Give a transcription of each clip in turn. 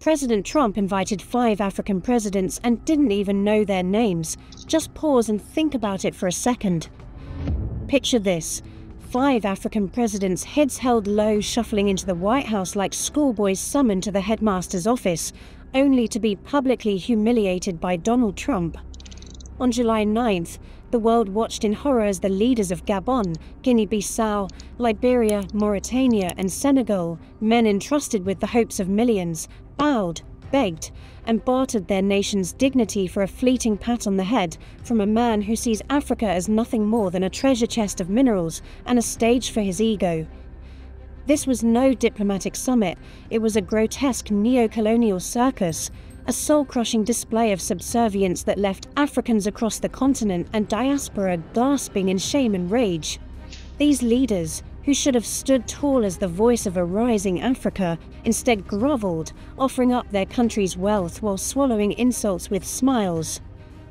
President Trump invited 5 African presidents and didn't even know their names. Just pause and think about it for a second. Picture this. 5 African presidents, heads held low, shuffling into the White House like schoolboys summoned to the headmaster's office, only to be publicly humiliated by Donald Trump. On July 9th, the world watched in horror as the leaders of Gabon, Guinea-Bissau, Liberia, Mauritania and Senegal, men entrusted with the hopes of millions, bowed, begged, and bartered their nation's dignity for a fleeting pat on the head from a man who sees Africa as nothing more than a treasure chest of minerals and a stage for his ego. This was no diplomatic summit, it was a grotesque neo-colonial circus, a soul-crushing display of subservience that left Africans across the continent and diaspora gasping in shame and rage. These leaders, who should have stood tall as the voice of a rising Africa, instead groveled, offering up their country's wealth while swallowing insults with smiles.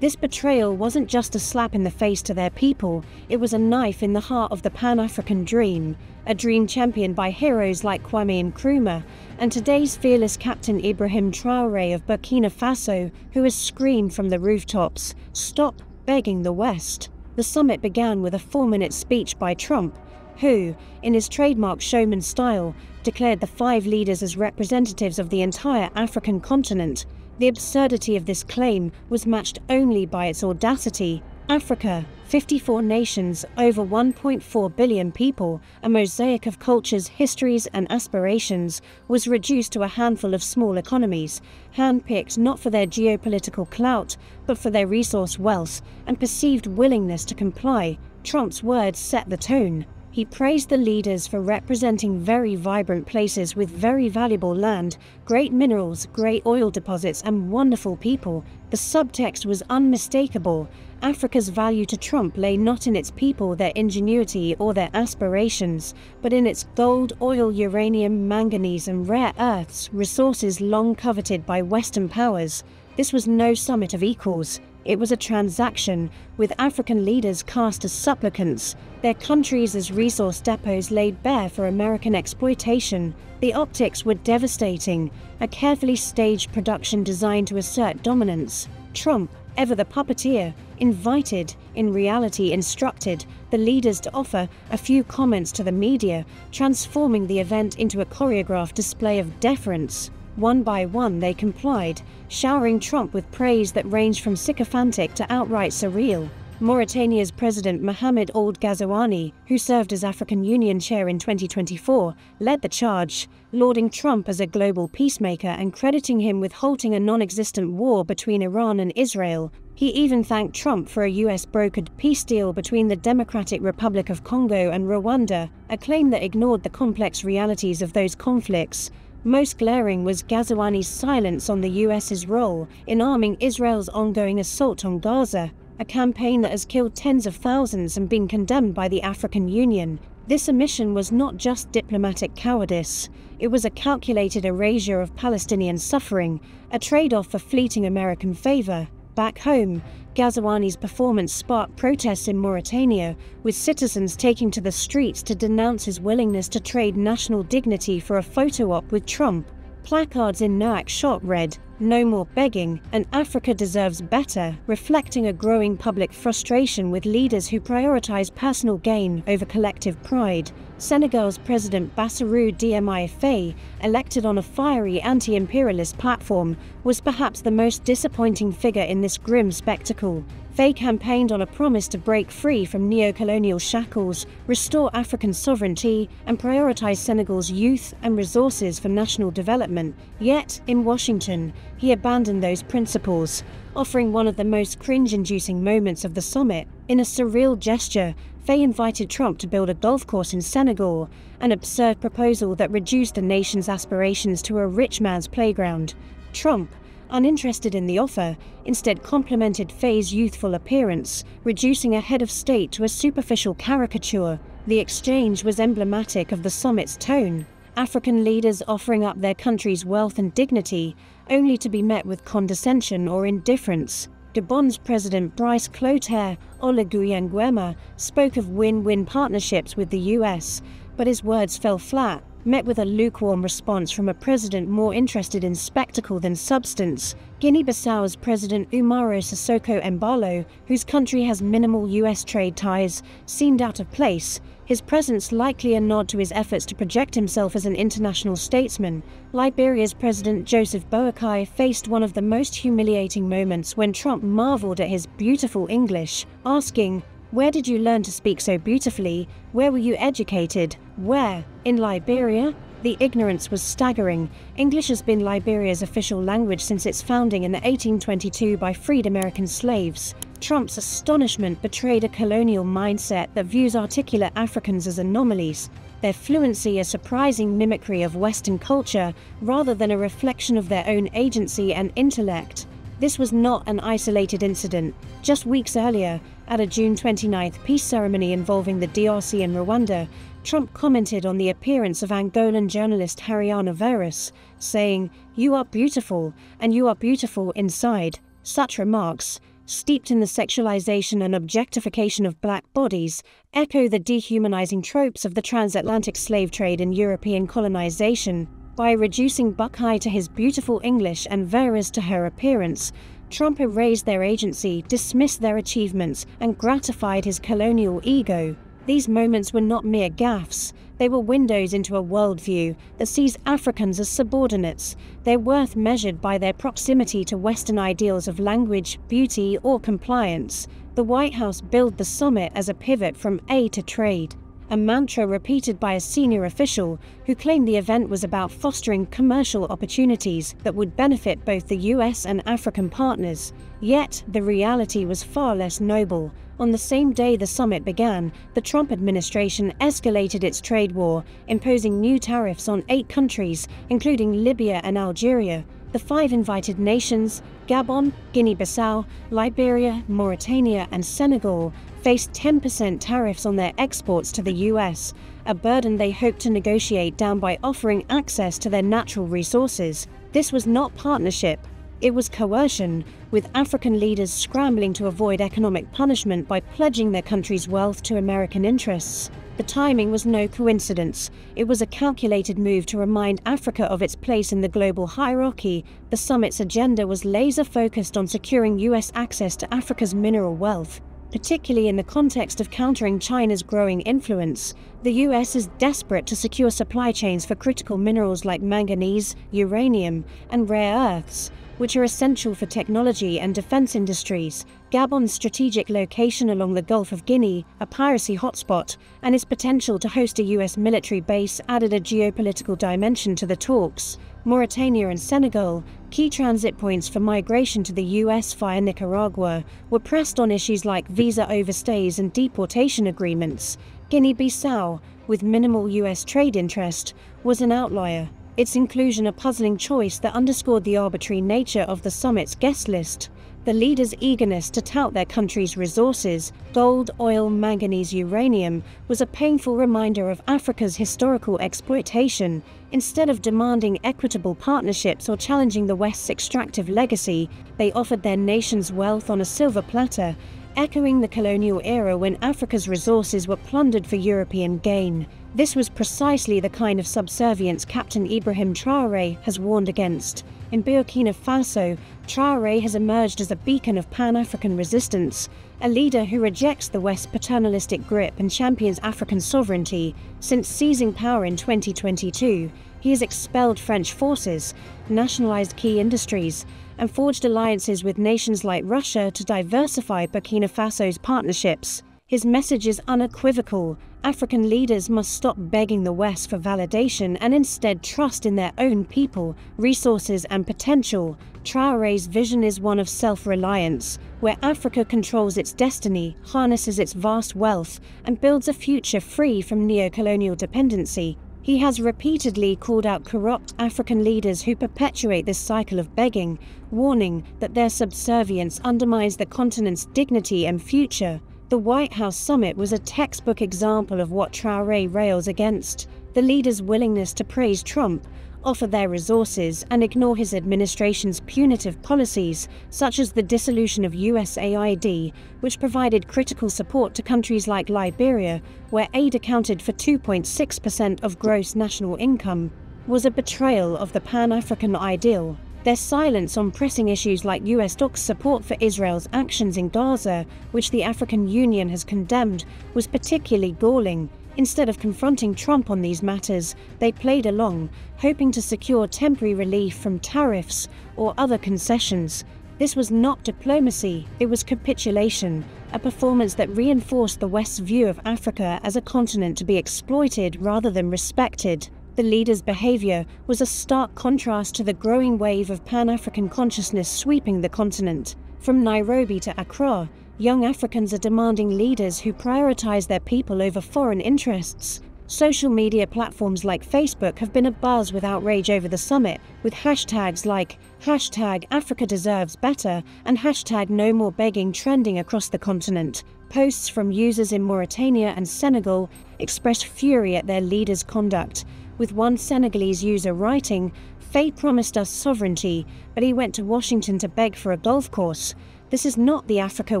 This betrayal wasn't just a slap in the face to their people, it was a knife in the heart of the Pan-African dream, a dream championed by heroes like Kwame Nkrumah, and today's fearless captain Ibrahim Traoré of Burkina Faso, who has screamed from the rooftops, "Stop begging the West." The summit began with a 4-minute speech by Trump, who, in his trademark showman style, declared the 5 leaders as representatives of the entire African continent. The absurdity of this claim was matched only by its audacity. Africa, 54 nations, over 1.4 billion people, a mosaic of cultures, histories and aspirations, was reduced to a handful of small economies, handpicked not for their geopolitical clout, but for their resource wealth and perceived willingness to comply. Trump's words set the tone. He praised the leaders for representing very vibrant places with very valuable land, great minerals, great oil deposits, and wonderful people. The subtext was unmistakable. Africa's value to Trump lay not in its people, their ingenuity, or their aspirations, but in its gold, oil, uranium, manganese, and rare earths, resources long coveted by Western powers. This was no summit of equals. It was a transaction, with African leaders cast as supplicants, their countries as resource depots laid bare for American exploitation. The optics were devastating, a carefully staged production designed to assert dominance. Trump, ever the puppeteer, invited, in reality instructed, the leaders to offer a few comments to the media, transforming the event into a choreographed display of deference. One by one they complied, showering Trump with praise that ranged from sycophantic to outright surreal. Mauritania's President Mohamed Ould Ghazouani, who served as African Union chair in 2024, led the charge, lauding Trump as a global peacemaker and crediting him with halting a non-existent war between Iran and Israel. He even thanked Trump for a US-brokered peace deal between the Democratic Republic of Congo and Rwanda, a claim that ignored the complex realities of those conflicts. Most glaring was Ghazouani's silence on the US's role in arming Israel's ongoing assault on Gaza, a campaign that has killed tens of thousands and been condemned by the African Union. This omission was not just diplomatic cowardice, it was a calculated erasure of Palestinian suffering, a trade-off for fleeting American favor. Back home, Ghazouani's performance sparked protests in Mauritania, with citizens taking to the streets to denounce his willingness to trade national dignity for a photo op with Trump. Placards in Nouakchott read, "No more begging, and Africa deserves better," reflecting a growing public frustration with leaders who prioritize personal gain over collective pride. Senegal's President Bassirou Diomaye Faye, elected on a fiery anti-imperialist platform, was perhaps the most disappointing figure in this grim spectacle. Faye campaigned on a promise to break free from neo-colonial shackles, restore African sovereignty, and prioritize Senegal's youth and resources for national development. Yet, in Washington, he abandoned those principles, offering one of the most cringe-inducing moments of the summit. In a surreal gesture, Faye invited Trump to build a golf course in Senegal, an absurd proposal that reduced the nation's aspirations to a rich man's playground. Trump, uninterested in the offer, instead complimented Faye's youthful appearance, reducing a head of state to a superficial caricature. The exchange was emblematic of the summit's tone. African leaders offering up their country's wealth and dignity, only to be met with condescension or indifference. Gabon's President Brice Clotaire Oligui Nguema spoke of win-win partnerships with the US, but his words fell flat. met with a lukewarm response from a president more interested in spectacle than substance. Guinea-Bissau's President Umaro Sissoko Embalo, whose country has minimal US trade ties, seemed out of place, his presence likely a nod to his efforts to project himself as an international statesman. Liberia's President Joseph Boakai faced one of the most humiliating moments when Trump marveled at his beautiful English, asking, "Where did you learn to speak so beautifully? Where were you educated? Where? In Liberia?" The ignorance was staggering. English has been Liberia's official language since its founding in 1822 by freed American slaves. Trump's astonishment betrayed a colonial mindset that views articulate Africans as anomalies, their fluency a surprising mimicry of Western culture rather than a reflection of their own agency and intellect. This was not an isolated incident. Just weeks earlier, at a June 29th peace ceremony involving the DRC and Rwanda, Trump commented on the appearance of Angolan journalist Hariana Veras, saying, "You are beautiful, and you are beautiful inside." Such remarks, steeped in the sexualization and objectification of black bodies, echo the dehumanizing tropes of the transatlantic slave trade and European colonization. By reducing Buckeye to his beautiful English and Veras to her appearance, Trump erased their agency, dismissed their achievements, and gratified his colonial ego. These moments were not mere gaffes. They were windows into a worldview that sees Africans as subordinates, their worth measured by their proximity to Western ideals of language, beauty, or compliance. The White House billed the summit as a pivot from aid to trade, a mantra repeated by a senior official who claimed the event was about fostering commercial opportunities that would benefit both the US and African partners. Yet, the reality was far less noble. On the same day the summit began, the Trump administration escalated its trade war, imposing new tariffs on 8 countries, including Libya and Algeria. The 5 invited nations, Gabon, Guinea-Bissau, Liberia, Mauritania, and Senegal, faced 10% tariffs on their exports to the US, a burden they hoped to negotiate down by offering access to their natural resources. This was not partnership. It was coercion, with African leaders scrambling to avoid economic punishment by pledging their country's wealth to American interests. The timing was no coincidence. It was a calculated move to remind Africa of its place in the global hierarchy. The summit's agenda was laser-focused on securing US access to Africa's mineral wealth, particularly in the context of countering China's growing influence. The US is desperate to secure supply chains for critical minerals like manganese, uranium, and rare earths, which are essential for technology and defense industries. Gabon's strategic location along the Gulf of Guinea, a piracy hotspot, and its potential to host a US military base added a geopolitical dimension to the talks. Mauritania and Senegal, key transit points for migration to the US via Nicaragua, were pressed on issues like visa overstays and deportation agreements. Guinea-Bissau, with minimal US trade interest, was an outlier, its inclusion a puzzling choice that underscored the arbitrary nature of the summit's guest list. The leaders' eagerness to tout their country's resources, gold, oil, manganese, uranium, was a painful reminder of Africa's historical exploitation. Instead of demanding equitable partnerships or challenging the West's extractive legacy, they offered their nation's wealth on a silver platter, echoing the colonial era when Africa's resources were plundered for European gain. This was precisely the kind of subservience Captain Ibrahim Traoré has warned against. In Burkina Faso, Traoré has emerged as a beacon of Pan-African resistance, a leader who rejects the West's paternalistic grip and champions African sovereignty. Since seizing power in 2022, he has expelled French forces, nationalized key industries, and forged alliances with nations like Russia to diversify Burkina Faso's partnerships. His message is unequivocal. African leaders must stop begging the West for validation and instead trust in their own people, resources, and potential. Traoré's vision is one of self-reliance, where Africa controls its destiny, harnesses its vast wealth, and builds a future free from neo-colonial dependency. He has repeatedly called out corrupt African leaders who perpetuate this cycle of begging, warning that their subservience undermines the continent's dignity and future. The White House summit was a textbook example of what Traoré rails against: the leader's willingness to praise Trump, offer their resources, and ignore his administration's punitive policies, such as the dissolution of USAID, which provided critical support to countries like Liberia, where aid accounted for 2.6% of gross national income, was a betrayal of the Pan-African ideal. Their silence on pressing issues like US support for Israel's actions in Gaza, which the African Union has condemned, was particularly galling. Instead of confronting Trump on these matters, they played along, hoping to secure temporary relief from tariffs or other concessions. This was not diplomacy, it was capitulation, a performance that reinforced the West's view of Africa as a continent to be exploited rather than respected. The leaders' behavior was a stark contrast to the growing wave of Pan-African consciousness sweeping the continent. From Nairobi to Accra, young Africans are demanding leaders who prioritize their people over foreign interests. Social media platforms like Facebook have been abuzz with outrage over the summit, with hashtags like #AfricaDeservesBetter and #NoMoreBegging trending across the continent. Posts from users in Mauritania and Senegal expressed fury at their leaders' conduct, with one Senegalese user writing, "Faye promised us sovereignty, but he went to Washington to beg for a golf course. This is not the Africa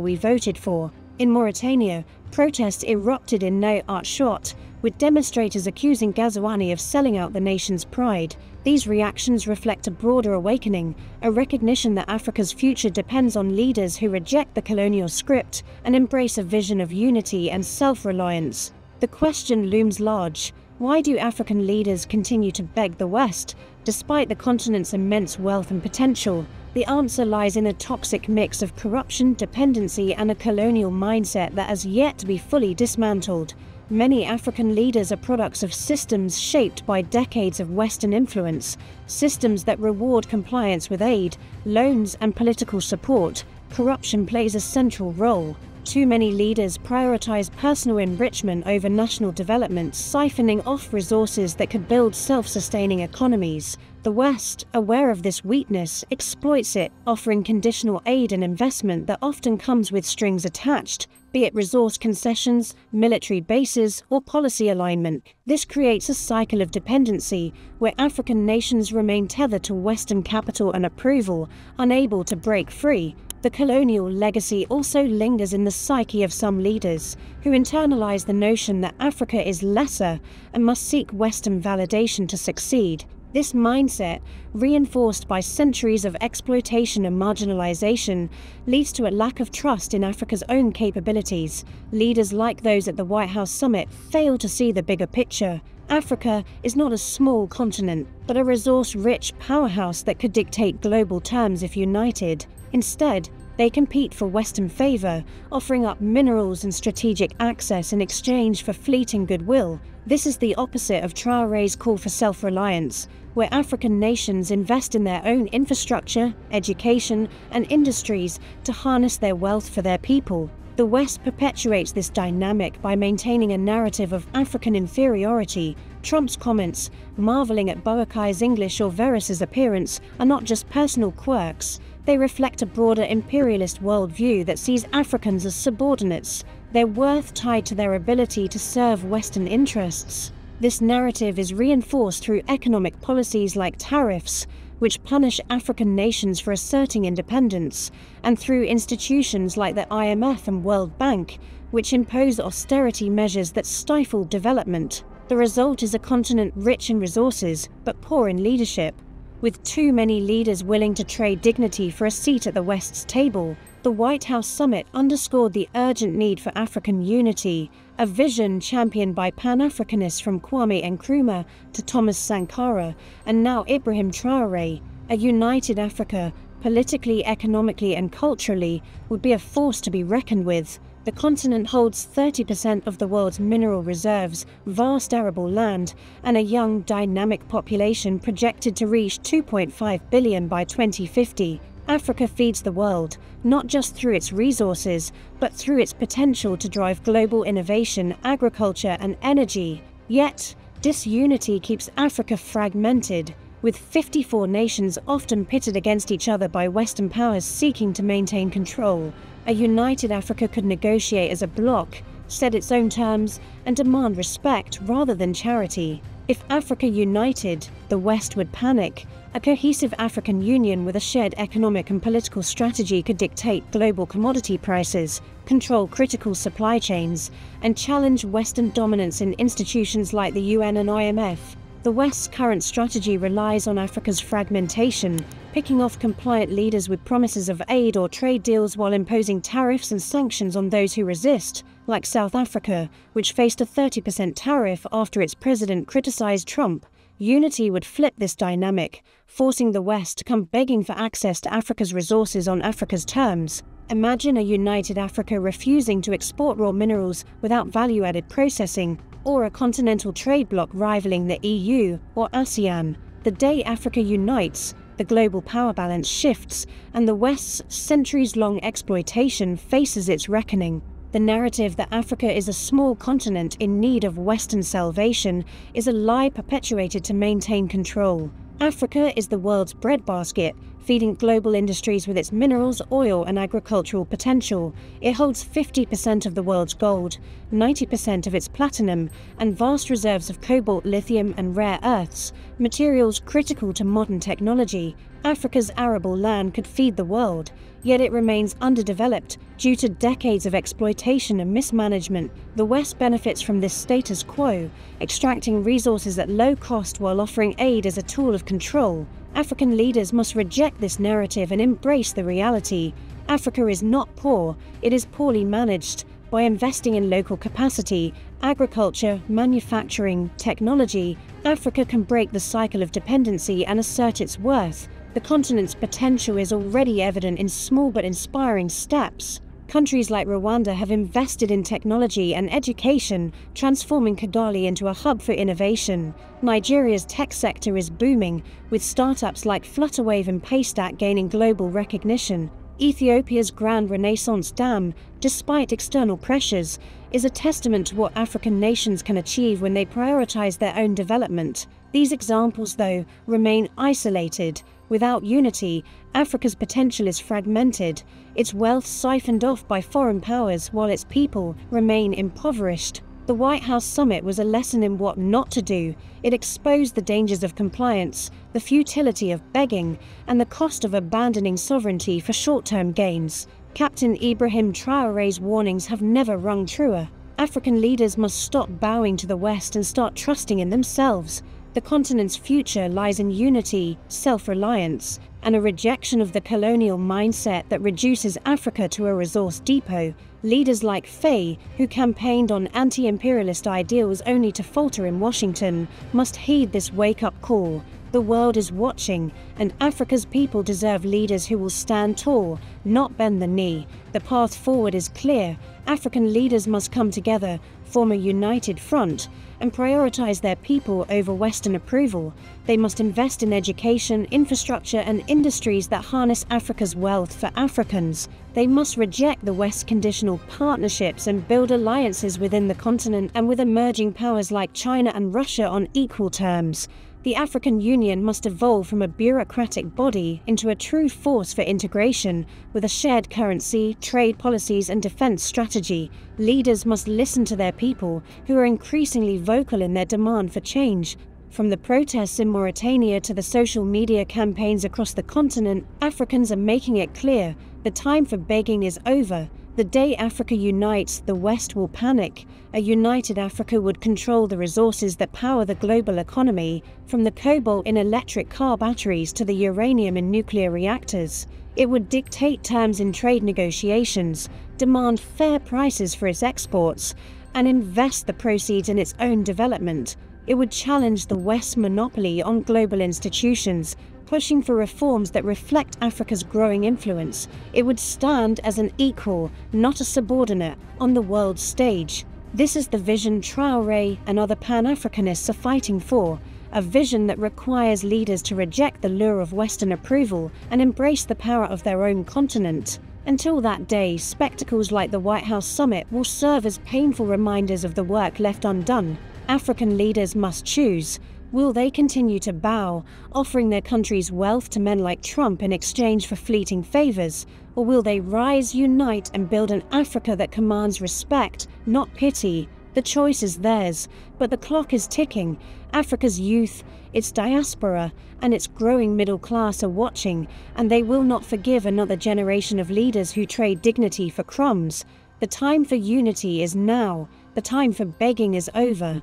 we voted for." In Mauritania, protests erupted in Nouakchott, with demonstrators accusing Ghazouani of selling out the nation's pride. These reactions reflect a broader awakening, a recognition that Africa's future depends on leaders who reject the colonial script and embrace a vision of unity and self-reliance. The question looms large: why do African leaders continue to beg the West, despite the continent's immense wealth and potential? The answer lies in a toxic mix of corruption, dependency, and a colonial mindset that has yet to be fully dismantled. Many African leaders are products of systems shaped by decades of Western influence, systems that reward compliance with aid, loans, and political support. Corruption plays a central role. Too many leaders prioritize personal enrichment over national development, siphoning off resources that could build self-sustaining economies. The West, aware of this weakness, exploits it, offering conditional aid and investment that often comes with strings attached, be it resource concessions, military bases, or policy alignment. This creates a cycle of dependency, where African nations remain tethered to Western capital and approval, unable to break free. The colonial legacy also lingers in the psyche of some leaders, who internalize the notion that Africa is lesser and must seek Western validation to succeed. This mindset, reinforced by centuries of exploitation and marginalization, leads to a lack of trust in Africa's own capabilities. Leaders like those at the White House summit fail to see the bigger picture. Africa is not a small continent, but a resource-rich powerhouse that could dictate global terms if united. Instead, they compete for Western favor, offering up minerals and strategic access in exchange for fleeting goodwill. This is the opposite of Traoré's call for self-reliance, where African nations invest in their own infrastructure, education, and industries to harness their wealth for their people. The West perpetuates this dynamic by maintaining a narrative of African inferiority. Trump's comments, marveling at Boakai's English or Veris's appearance, are not just personal quirks. They reflect a broader imperialist worldview that sees Africans as subordinates, their worth tied to their ability to serve Western interests. This narrative is reinforced through economic policies like tariffs, which punish African nations for asserting independence, and through institutions like the IMF and World Bank, which impose austerity measures that stifle development. The result is a continent rich in resources, but poor in leadership. With too many leaders willing to trade dignity for a seat at the West's table, the White House summit underscored the urgent need for African unity, a vision championed by Pan-Africanists from Kwame Nkrumah to Thomas Sankara, and now Ibrahim Traoré. A united Africa, politically, economically, and culturally, would be a force to be reckoned with. The continent holds 30% of the world's mineral reserves, vast arable land, and a young, dynamic population projected to reach 2.5 billion by 2050. Africa feeds the world, not just through its resources, but through its potential to drive global innovation, agriculture, and energy. Yet, disunity keeps Africa fragmented, with 54 nations often pitted against each other by Western powers seeking to maintain control. A united Africa could negotiate as a bloc, set its own terms, and demand respect rather than charity. If Africa united, the West would panic. A cohesive African Union with a shared economic and political strategy could dictate global commodity prices, control critical supply chains, and challenge Western dominance in institutions like the UN and IMF. The West's current strategy relies on Africa's fragmentation, picking off compliant leaders with promises of aid or trade deals while imposing tariffs and sanctions on those who resist, like South Africa, which faced a 30% tariff after its president criticized Trump. Unity would flip this dynamic, forcing the West to come begging for access to Africa's resources on Africa's terms. Imagine a united Africa refusing to export raw minerals without value-added processing, or a continental trade bloc rivaling the EU or ASEAN. The day Africa unites, the global power balance shifts, and the West's centuries-long exploitation faces its reckoning. The narrative that Africa is a small continent in need of Western salvation is a lie perpetuated to maintain control. Africa is the world's breadbasket, feeding global industries with its minerals, oil, and agricultural potential. It holds 50% of the world's gold, 90% of its platinum, and vast reserves of cobalt, lithium, and rare earths, materials critical to modern technology. Africa's arable land could feed the world, yet it remains underdeveloped due to decades of exploitation and mismanagement. The West benefits from this status quo, extracting resources at low cost while offering aid as a tool of control. African leaders must reject this narrative and embrace the reality. Africa is not poor, it is poorly managed. By investing in local capacity, agriculture, manufacturing, technology, Africa can break the cycle of dependency and assert its worth. The continent's potential is already evident in small but inspiring steps. Countries like Rwanda have invested in technology and education, transforming Kigali into a hub for innovation. Nigeria's tech sector is booming, with startups like Flutterwave and Paystack gaining global recognition. Ethiopia's Grand Renaissance Dam, despite external pressures, is a testament to what African nations can achieve when they prioritize their own development. These examples, though, remain isolated. Without unity, Africa's potential is fragmented, its wealth siphoned off by foreign powers while its people remain impoverished. The White House summit was a lesson in what not to do. It exposed the dangers of compliance, the futility of begging, and the cost of abandoning sovereignty for short-term gains. Captain Ibrahim Traoré's warnings have never rung truer. African leaders must stop bowing to the West and start trusting in themselves. The continent's future lies in unity, self-reliance, and a rejection of the colonial mindset that reduces Africa to a resource depot. Leaders like Faye, who campaigned on anti-imperialist ideals only to falter in Washington, must heed this wake-up call. The world is watching, and Africa's people deserve leaders who will stand tall, not bend the knee. The path forward is clear. African leaders must come together, form a united front, and prioritize their people over Western approval. They must invest in education, infrastructure, and industries that harness Africa's wealth for Africans. They must reject the West's conditional partnerships and build alliances within the continent and with emerging powers like China and Russia on equal terms. The African Union must evolve from a bureaucratic body into a true force for integration, with a shared currency, trade policies, and defense strategy. Leaders must listen to their people, who are increasingly vocal in their demand for change. From the protests in Mauritania to the social media campaigns across the continent, Africans are making it clear the time for begging is over. The day Africa unites, the West will panic. A united Africa would control the resources that power the global economy, from the cobalt in electric car batteries to the uranium in nuclear reactors. It would dictate terms in trade negotiations, demand fair prices for its exports, and invest the proceeds in its own development. It would challenge the West's monopoly on global institutions, pushing for reforms that reflect Africa's growing influence. It would stand as an equal, not a subordinate, on the world stage. This is the vision Traoré and other Pan-Africanists are fighting for, a vision that requires leaders to reject the lure of Western approval and embrace the power of their own continent. Until that day, spectacles like the White House summit will serve as painful reminders of the work left undone. African leaders must choose. Will they continue to bow, offering their country's wealth to men like Trump in exchange for fleeting favors? Or will they rise, unite, and build an Africa that commands respect, not pity? The choice is theirs, but the clock is ticking. Africa's youth, its diaspora, and its growing middle class are watching, and they will not forgive another generation of leaders who trade dignity for crumbs. The time for unity is now. The time for begging is over.